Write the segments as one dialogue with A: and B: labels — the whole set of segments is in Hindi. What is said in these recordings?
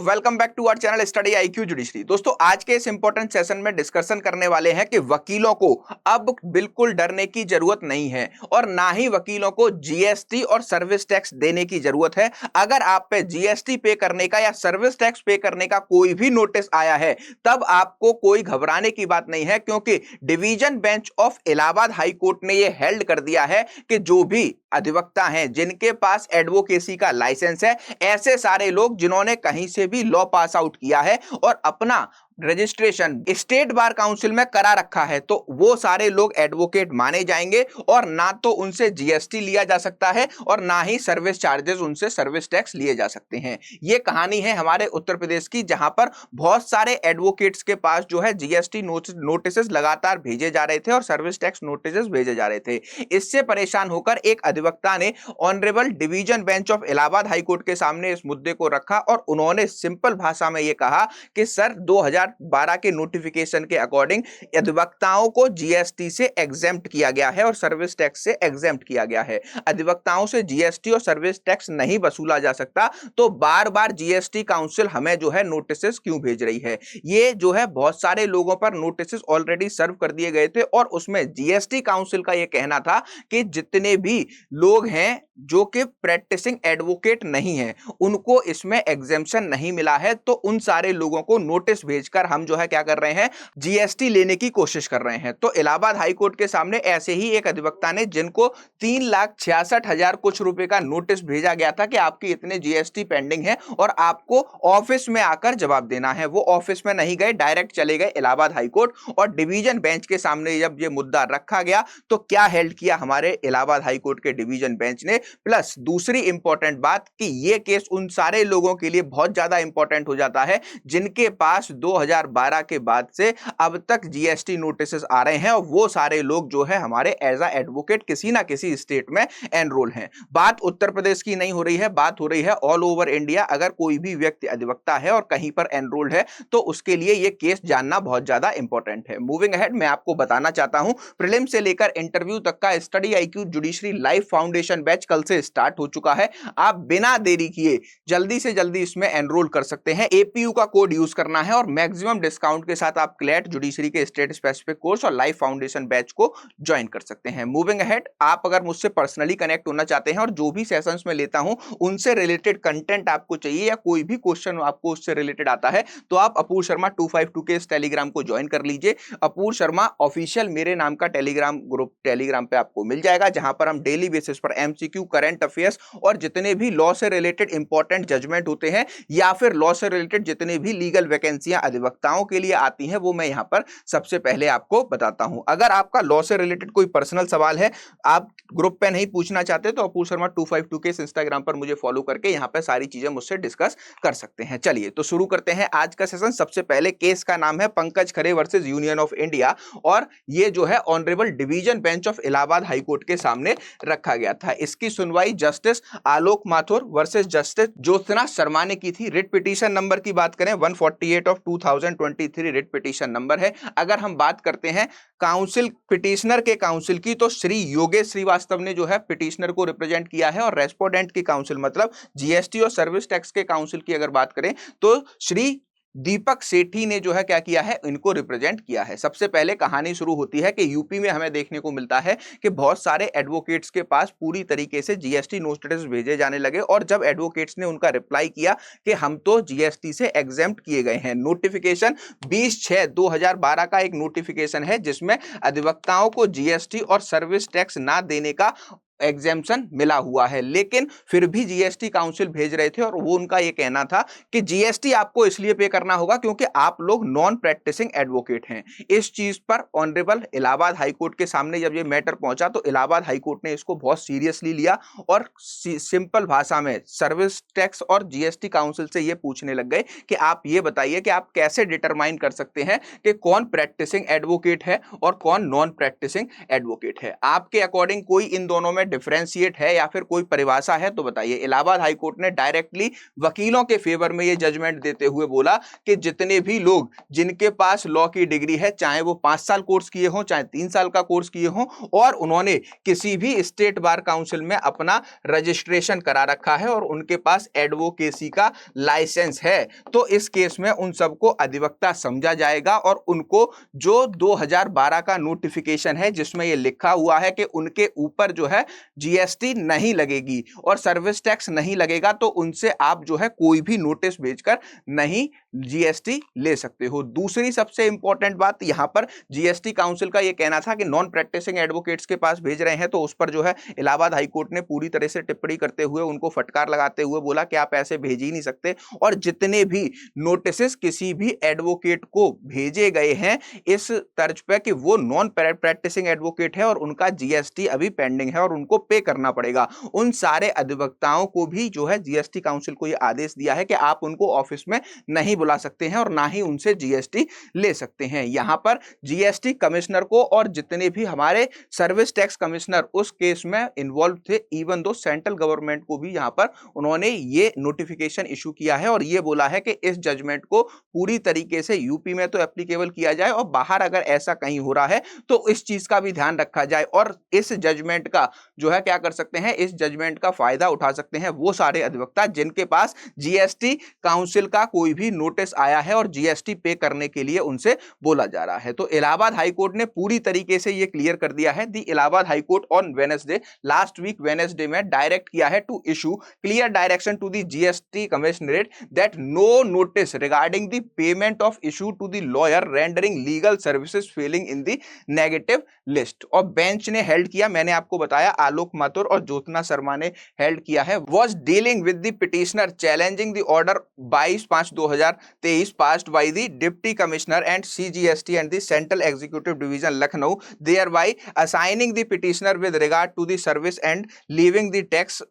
A: Welcome back to our channel study IQ judiciary. दोस्तों, आज के इस इंपॉर्टेंट सेशन में डिस्कशन करने वाले हैं कि वकीलों को अब बिल्कुल डरने की जरूरत नहीं है और ना ही वकीलों को जीएसटी और सर्विस टैक्स देने की जरूरत है। अगर आप पे जीएसटी पे करने का या सर्विस टैक्स पे करने का कोई भी नोटिस आया है तब आपको कोई घबराने की बात नहीं है, क्योंकि division bench of Allahabad high court ने यह हेल्ड कर दिया है कि जो भी अधिवक्ता हैं जिनके पास एडवोकेसी का लाइसेंस है, ऐसे सारे लोग जिन्होंने कहीं से भी लॉ पास आउट किया है और अपना रजिस्ट्रेशन स्टेट बार काउंसिल में करा रखा है, तो वो सारे लोग एडवोकेट माने जाएंगे और ना तो उनसे जीएसटी लिया जा सकता है और ना ही सर्विस चार्जेस, उनसे सर्विस टैक्स लिए जा सकते हैं। ये कहानी है हमारे उत्तर प्रदेश की, जहां पर बहुत सारे एडवोकेट्स के पास जो है जीएसटी नोटिस लगातार भेजे जा रहे थे और सर्विस टैक्स नोटिस भेजे जा रहे थे। इससे परेशान होकर एक अधिवक्ता ने honourable division bench of Allahabad high court के सामने इस मुद्दे को रखा और उन्होंने सिंपल भाषा में यह कहा कि सर 2012 के नोटिफिकेशन के अकॉर्डिंग अधिवक्ताओं को जीएसटी से एग्जेम्प्ट किया गया है और सर्विस टैक्स से एग्जेम्प्ट किया गया है। अधिवक्ताओं से जीएसटी और सर्विस टैक्स नहीं वसूला जा सकता, तो बार बार जीएसटी काउंसिल हमें जो है नोटिस क्यों भेज रही है। ये जो है बहुत सारे लोगों पर नोटिस ऑलरेडी सर्व कर दिए गए थे और उसमें जीएसटी काउंसिल का यह कहना था कि जितने भी लोग हैं जो कि प्रैक्टिसिंग एडवोकेट नहीं है उनको इसमें एग्जेम्पशन नहीं मिला है, तो उन सारे लोगों को नोटिस भेजकर हम जो है क्या कर रहे हैं, जीएसटी लेने की कोशिश कर रहे हैं। तो इलाहाबाद हाई कोर्ट के सामने ऐसे ही एक अधिवक्ता ने, जिनको 3,66,000 कुछ रुपए का नोटिस भेजा गया था कि आपकी इतने जीएसटी पेंडिंग है और आपको ऑफिस में आकर जवाब देना है, वो ऑफिस में नहीं गए, डायरेक्ट चले गए इलाहाबाद हाई कोर्ट और डिवीजन बेंच के सामने जब ये मुद्दा रखा गया तो क्या हेल्ड किया हमारे इलाहाबाद हाई कोर्ट के डिवीजन बेंच ने। प्लस दूसरी इंपॉर्टेंट बात कि ये केस उन सारे लोगों के लिए बहुत ज्यादा इंपॉर्टेंट हो जाता है जिनके पास 2012 के बाद से अब तक जीएसटी नोटिस आ रहे हैं और वो सारे लोग जो है हमारे एज अ एडवोकेट किसी ना किसी स्टेट में एनरोल हैं। बात उत्तर प्रदेश की नहीं हो रही है, बात हो रही है ऑल ओवर इंडिया। अगर कोई भी व्यक्ति अधिवक्ता है और कहीं पर एनरोल्ड है तो उसके लिए यह केस जानना बहुत ज्यादा इंपॉर्टेंट है। मूविंग अहेड, मैं आपको बताना चाहता हूं प्रीलिम से लेकर इंटरव्यू तक का study IQ judiciary live foundation batch कल से स्टार्ट हो चुका है। आप बिना देरी किए जल्दी से जल्दी इसमें एनरोल कर सकते हैं। एपीयू का कोड यूज करना है और मैक्सिमम डिस्काउंट के साथ आप क्लैट जुडिशरी के स्टेट स्पेसिफिक कोर्स और लाइव फाउंडेशन बैच को ज्वाइन कर सकते हैं। मूविंग अहेड, आप अगर मुझसे पर्सनली कनेक्ट होना चाहते हैं और जो भी सेशंस में लेता हूं उनसे रिलेटेड कंटेंट आपको चाहिए या कोई भी क्वेश्चन आपको उससे रिलेटेड आता है तो आप अपूर शर्मा 252 के इस टेलीग्राम को ज्वाइन कर लीजिए। अपूर शर्मा ऑफिशियल मेरे नाम का टेलीग्राम ग्रुप टेलीग्राम पे आपको मिल जाएगा, जहां पर हम डेली बेसिस पर एमसीक्यू, करंट अफेयर्स और जितने भी लॉ से रिलेटेड इंपॉर्टेंट जजमेंट होते हैं या फिर लॉ से रिलेटेड जितने भी लीगल वैकेंसियां अधिवक्ताओं के लिए आती हैं वो मैं यहां पर सबसे पहले आपको बताता हूं। अगर आपका लॉ से रिलेटेड कोई पर्सनल सवाल है, आप ग्रुप पे नहीं पूछना चाहते, तो अपूर शर्मा 252 के इंस्टाग्राम पर मुझे फॉलो करके यहां पर सारी चीजें मुझसे डिस्कस कर सकते हैं। चलिए तो शुरू करते हैं आज का सेशन। सबसे पहले केस का नाम है पंकज खरे वर्सेस यूनियन ऑफ इंडिया और ये जो है honourable division bench of Allahabad high court के सामने रखा गया था। इसकी सुनवाई जस्टिस आलोक माथुर वर्सेस जस्टिस ज्योत्सना शर्मा ने की थी। रिट पिटीशन नंबर की बात करें 148 ऑफ 2023 रिट पिटीशन नंबर है। अगर हम बात करते हैं काउंसिल पिटिशनर के काउंसिल की, तो श्री योगेश श्रीवास्तव ने जो है पिटिशनर को रिप्रेजेंट किया है और रेस्पोंडेंट की काउंसिल मतलब जीएसटी और सर्विस टैक्स के काउंसिल की अगर बात करें तो श्री दीपक सेठी ने जो है क्या किया है, इनको रिप्रेजेंट किया है। सबसे पहले कहानी शुरू होती है कि यूपी में हमें देखने को मिलता है कि बहुत सारे एडवोकेट्स के पास पूरी तरीके से जीएसटी नोटिस भेजे जाने लगे और जब एडवोकेट्स ने उनका रिप्लाई किया कि हम तो जीएसटी से एग्जेम्प्ट किए गए हैं। नोटिफिकेशन 20/6/2012 का एक नोटिफिकेशन है जिसमें अधिवक्ताओं को जीएसटी और सर्विस टैक्स ना देने का एग्जेम्पशन मिला हुआ है, लेकिन फिर भी जीएसटी काउंसिल भेज रहे थे और वो उनका ये कहना था कि जीएसटी आपको इसलिए पे करना होगा क्योंकि आप लोग नॉन प्रैक्टिसिंग एडवोकेट हैं। इस चीज पर ऑनरेबल इलाहाबाद हाई कोर्ट के सामने जब ये मैटर पहुंचा तो इलाहाबाद हाई कोर्ट ने इसको बहुत सीरियसली लिया और सिंपल भाषा में सर्विस टैक्स और जीएसटी काउंसिल से ये पूछने लग गए कि आप ये बताइए कि आप कैसे डिटरमाइन कर सकते हैं कि कौन प्रैक्टिसिंग एडवोकेट है और कौन नॉन प्रैक्टिसिंग एडवोकेट है। आपके अकॉर्डिंग कोई इन दोनों में डिफरेंशिएट है या फिर कोई परिभाषा है तो बताइए। इलाहाबाद हाईकोर्ट ने डायरेक्टली वकीलों के फेवर में ये जजमेंट देते हुए बोला कि जितने भी लोग जिनके पास लॉ की डिग्री है, चाहे वो 5 साल कोर्स किए हो, चाहे 3 साल का कोर्स किए हो, और उन्होंने किसी भी स्टेट बार काउंसिल में अपना रजिस्ट्रेशन करा रखा है और उनके पास एडवोकेसी का लाइसेंस है, तो इस केस में उन सबको अधिवक्ता समझा जाएगा और उनको जो 2012 का नोटिफिकेशन है जिसमें यह लिखा हुआ है कि उनके ऊपर जो है जीएसटी नहीं लगेगी और सर्विस टैक्स नहीं लगेगा, तो उनसे आप जो है कोई भी नोटिस भेजकर नहीं जीएसटी ले सकते हो। दूसरी सबसे इंपॉर्टेंट बात, यहां पर जीएसटी काउंसिल का यह कहना था कि नॉन प्रैक्टिसिंग एडवोकेट्स के पास भेज रहे हैं, तो उस पर जो है इलाहाबाद हाईकोर्ट ने पूरी तरह से टिप्पणी करते हुए उनको फटकार लगाते हुए बोला कि आप ऐसे भेज ही नहीं सकते, और जितने भी नोटिस किसी भी एडवोकेट को भेजे गए हैं इस तर्ज पे कि वो नॉन प्रैक्टिसिंग एडवोकेट है और उनका जीएसटी अभी पेंडिंग है और उनको पे करना पड़ेगा, उन सारे अधिवक्ताओं को भी जो है जीएसटी काउंसिल को यह आदेश दिया है कि आप उनको ऑफिस में नहीं बुला सकते हैं और ना ही उनसे जीएसटी ले सकते हैं। यहां पर जीएसटी कमिश्नर को और जितने भी हमारे सर्विस टैक्स कमिश्नर उस केस में इन्वॉल्व थे, इवन दो सेंट्रल गवर्नमेंट को भी यहां पर उन्होंने ये नोटिफिकेशन इशू किया है और ये बोला है कि इस जजमेंट को पूरी तरीके से यूपी में तो एप्लीकेबल किया जाए और बाहर अगर ऐसा कहीं हो रहा है तो इस चीज का भी ध्यान रखा जाए, और इस जजमेंट का जो है क्या कर सकते हैं, इस जजमेंट का फायदा उठा सकते हैं वो सारे अधिवक्ता जिनके पास जीएसटी काउंसिल का कोई भी नोटिस आया है और जीएसटी पे करने के लिए उनसे बोला जा रहा है। तो इलाहाबाद हाईकोर्ट ने पूरी तरीके से ये क्लियर कर दिया है। The Allahabad high court on Wednesday, last week Wednesday में डायरेक्ट किया है to issue clear direction to the GST commissionerate that no notice regarding the payment of issue to the lawyer rendering legal services falling in the negative list. और बेंच ने हेल्ड किया, मैंने आपको बताया आलोक माथुर और ज्योत्ना शर्मा ने हेल्ड किया है, was dealing with the petitioner challenging the order 22/5/2023 passed by the Deputy Commissioner and CGST and the Central Executive Division Lucknow, thereby assigning the petitioner with regard to the service and leaving the tax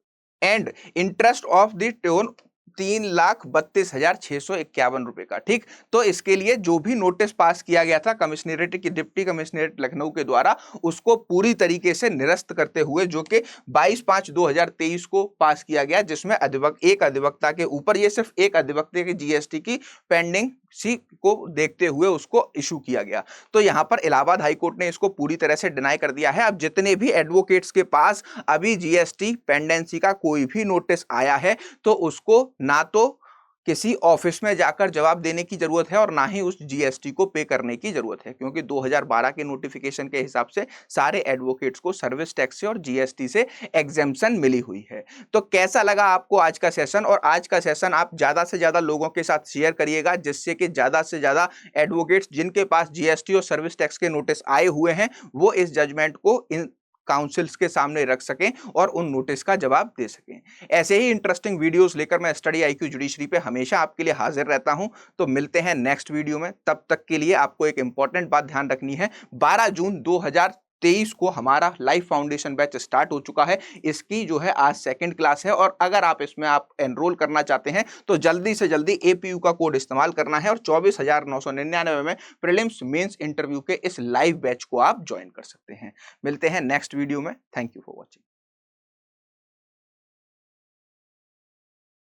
A: and interest of the tune 3,32,651 रुपए का। ठीक, तो इसके लिए जो भी नोटिस पास किया गया था कमिश्नरेट की डिप्टी कमिश्नरेट लखनऊ के द्वारा, उसको पूरी तरीके से निरस्त करते हुए, जो कि 22/5/2023 को पास किया गया, जिसमें एक अधिवक्ता के ऊपर, ये सिर्फ एक अधिवक्ता की जीएसटी की पेंडिंग सी को देखते हुए उसको इशू किया गया। तो यहां पर इलाहाबाद हाईकोर्ट ने इसको पूरी तरह से डिनाई कर दिया है। अब जितने भी एडवोकेट्स के पास अभी जीएसटी पेंडेंसी का कोई भी नोटिस आया है तो उसको ना तो किसी ऑफिस में जाकर जवाब देने की जरूरत है और ना ही उस जीएसटी को पे करने की जरूरत है, क्योंकि 2012 के नोटिफिकेशन के हिसाब से सारे एडवोकेट्स को सर्विस टैक्स से और जीएसटी से एग्जेम्पशन मिली हुई है। तो कैसा लगा आपको आज का सेशन, और आज का सेशन आप ज्यादा से ज्यादा लोगों के साथ शेयर करिएगा, जिससे कि ज्यादा से ज्यादा एडवोकेट्स जिनके पास जीएसटी और सर्विस टैक्स के नोटिस आए हुए हैं वो इस जजमेंट को इन काउंसिल्स के सामने रख सकें और उन नोटिस का जवाब दे सकें। ऐसे ही इंटरेस्टिंग वीडियोस लेकर मैं स्टडी आईक्यू जुडिशरी पे हमेशा आपके लिए हाजिर रहता हूं। तो मिलते हैं नेक्स्ट वीडियो में, तब तक के लिए आपको एक इंपॉर्टेंट बात ध्यान रखनी है, 12 जून 2023 को हमारा लाइफ फाउंडेशन बैच स्टार्ट हो चुका है। इसकी जो है आज सेकंड क्लास है, और अगर आप इसमें एनरोल करना चाहते हैं तो जल्दी से जल्दी एपीयू का कोड इस्तेमाल करना है और 24,999 में प्रीलिम्स मेंस इंटरव्यू के इस लाइव बैच को आप ज्वाइन कर सकते हैं। मिलते हैं नेक्स्ट वीडियो में। Thank you for watching.